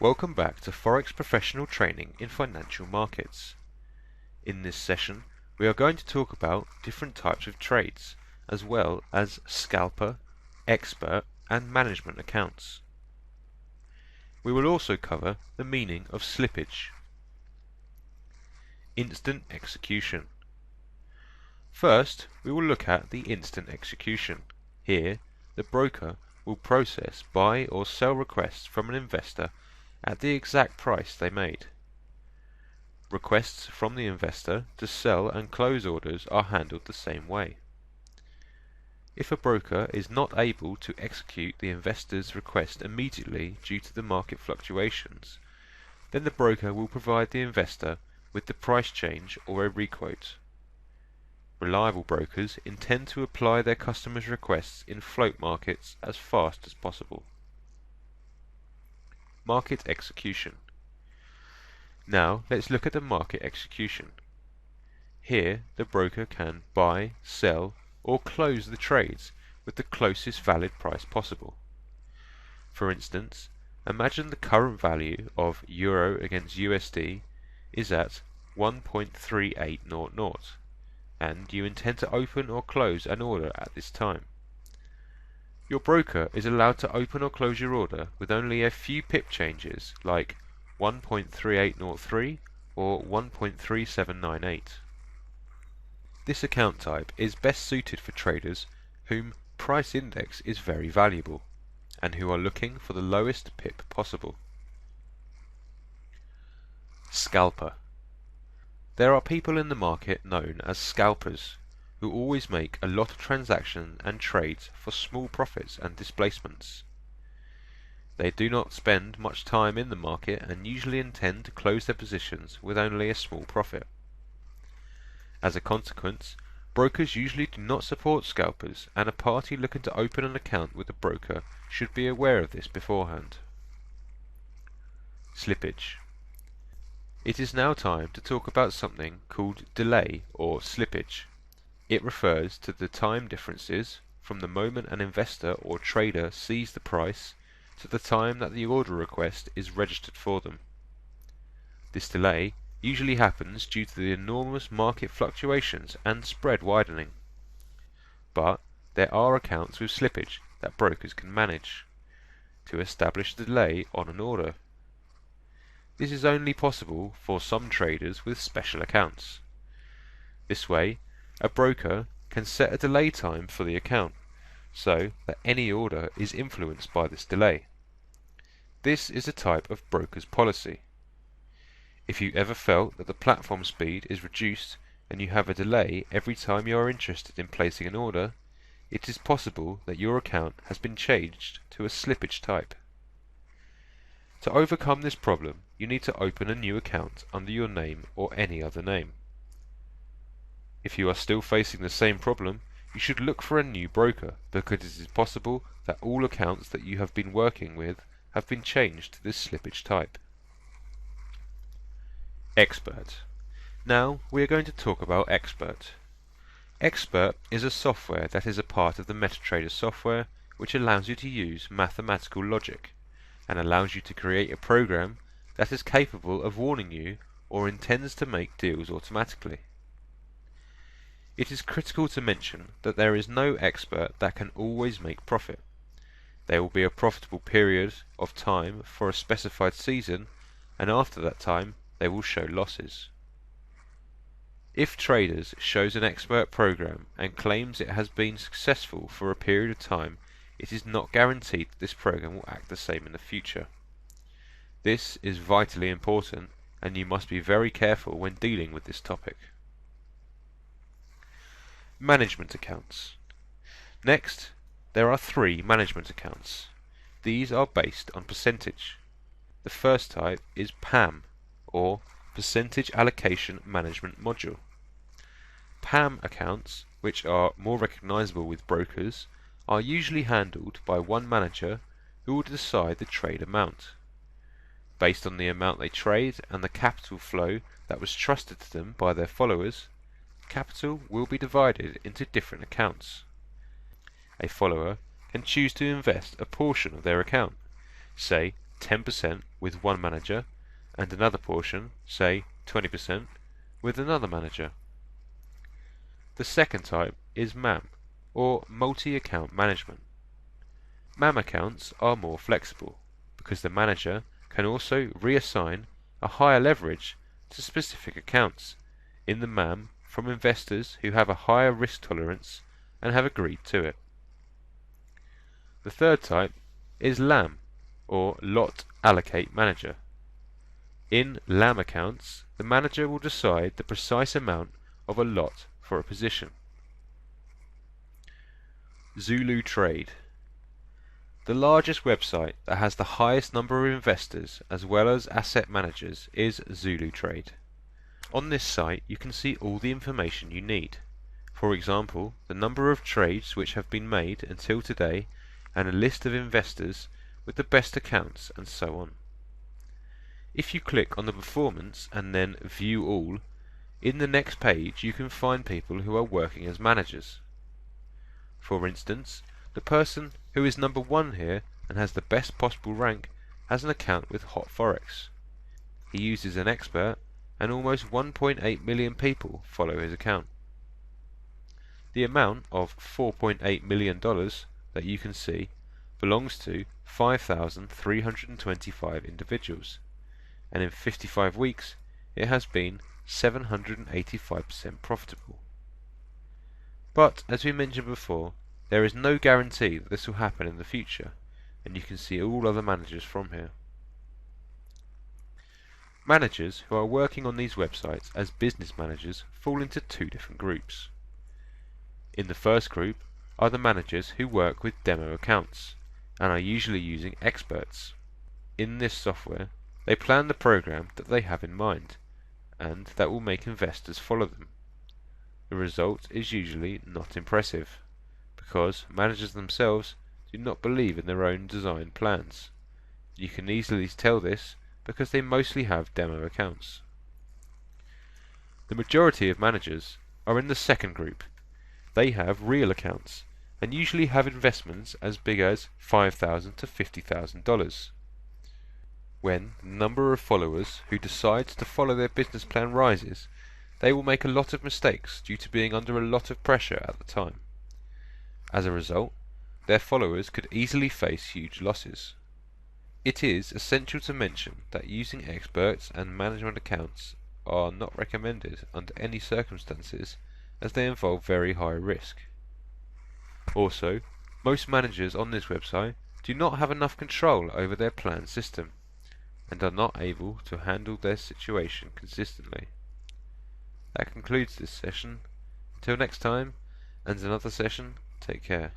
Welcome back to Forex Professional Training in Financial Markets. In this session, we are going to talk about different types of trades, as well as scalper, expert, and management accounts. We will also cover the meaning of slippage. Instant execution. First, we will look at the instant execution. Here, the broker will process buy or sell requests from an investor at the exact price they made. Requests from the investor to sell and close orders are handled the same way. If a broker is not able to execute the investor's request immediately due to the market fluctuations, then the broker will provide the investor with the price change or a requote. Reliable brokers intend to apply their customers' requests in float markets as fast as possible. Market execution. Now let's look at the market execution. Here the broker can buy, sell, or close the trades with the closest valid price possible. For instance, imagine the current value of Euro against USD is at 1.3800 and you intend to open or close an order at this time. Your broker is allowed to open or close your order with only a few pip changes like 1.3803 or 1.3798. This account type is best suited for traders whom price index is very valuable and who are looking for the lowest pip possible. Scalper. There are people in the market known as scalpers who always make a lot of transactions and trades for small profits and displacements. They do not spend much time in the market and usually intend to close their positions with only a small profit. As a consequence, brokers usually do not support scalpers, and a party looking to open an account with a broker should be aware of this beforehand. Slippage. It is now time to talk about something called delay or slippage. It refers to the time differences from the moment an investor or trader sees the price to the time that the order request is registered for them. This delay usually happens due to the enormous market fluctuations and spread widening. But there are accounts with slippage that brokers can manage to establish the delay on an order. This is only possible for some traders with special accounts. This way, a broker can set a delay time for the account, so that any order is influenced by this delay. This is a type of broker's policy. If you ever felt that the platform speed is reduced and you have a delay every time you are interested in placing an order, it is possible that your account has been changed to a slippage type. To overcome this problem, you need to open a new account under your name or any other name. If you are still facing the same problem, you should look for a new broker, because it is possible that all accounts that you have been working with have been changed to this slippage type. Expert. Now we are going to talk about Expert. Expert is a software that is a part of the MetaTrader software which allows you to use mathematical logic and allows you to create a program that is capable of warning you or intends to make deals automatically. It is critical to mention that there is no expert that can always make profit. There will be a profitable period of time for a specified season, and after that time they will show losses. If traders shows an expert program and claims it has been successful for a period of time, it is not guaranteed that this program will act the same in the future. This is vitally important, and you must be very careful when dealing with this topic. Management accounts. Next, there are 3 management accounts. These are based on percentage. The first type is PAM, or Percentage Allocation Management Module. PAM accounts, which are more recognizable with brokers, are usually handled by one manager who will decide the trade amount. Based on the amount they trade and the capital flow that was trusted to them by their followers, capital will be divided into different accounts. A follower can choose to invest a portion of their account, say 10% with one manager and another portion, say 20%, with another manager. The second type is MAM, or multi-account management. MAM accounts are more flexible because the manager can also reassign a higher leverage to specific accounts in the MAM from investors who have a higher risk tolerance and have agreed to it. The third type is LAM, or Lot Allocate Manager. In LAM accounts, the manager will decide the precise amount of a lot for a position. Zulu Trade. The largest website that has the highest number of investors as well as asset managers is Zulu Trade. On this site you can see all the information you need. For example, the number of trades which have been made until today and a list of investors with the best accounts and so on. If you click on the performance and then view all, in the next page you can find people who are working as managers. For instance, the person who is number 1 here and has the best possible rank has an account with PFOREX. He uses an expert and almost 1.8 million people follow his account. The amount of $4.8 million that you can see belongs to 5,325 individuals, and in 55 weeks it has been 785% profitable. But as we mentioned before, there is no guarantee that this will happen in the future, and you can see all other managers from here. Managers who are working on these websites as business managers fall into 2 different groups. In the first group are the managers who work with demo accounts and are usually using experts. In this software, they plan the program that they have in mind and that will make investors follow them. The result is usually not impressive because managers themselves do not believe in their own design plans. You can easily tell this because they mostly have demo accounts. The majority of managers are in the second group. They have real accounts and usually have investments as big as $5,000 to $50,000. When the number of followers who decide to follow their business plan rises, they will make a lot of mistakes due to being under a lot of pressure at the time. As a result, their followers could easily face huge losses. It is essential to mention that using experts and management accounts are not recommended under any circumstances as they involve very high risk. Also, most managers on this website do not have enough control over their plan system and are not able to handle their situation consistently. That concludes this session. Until next time and another session, take care.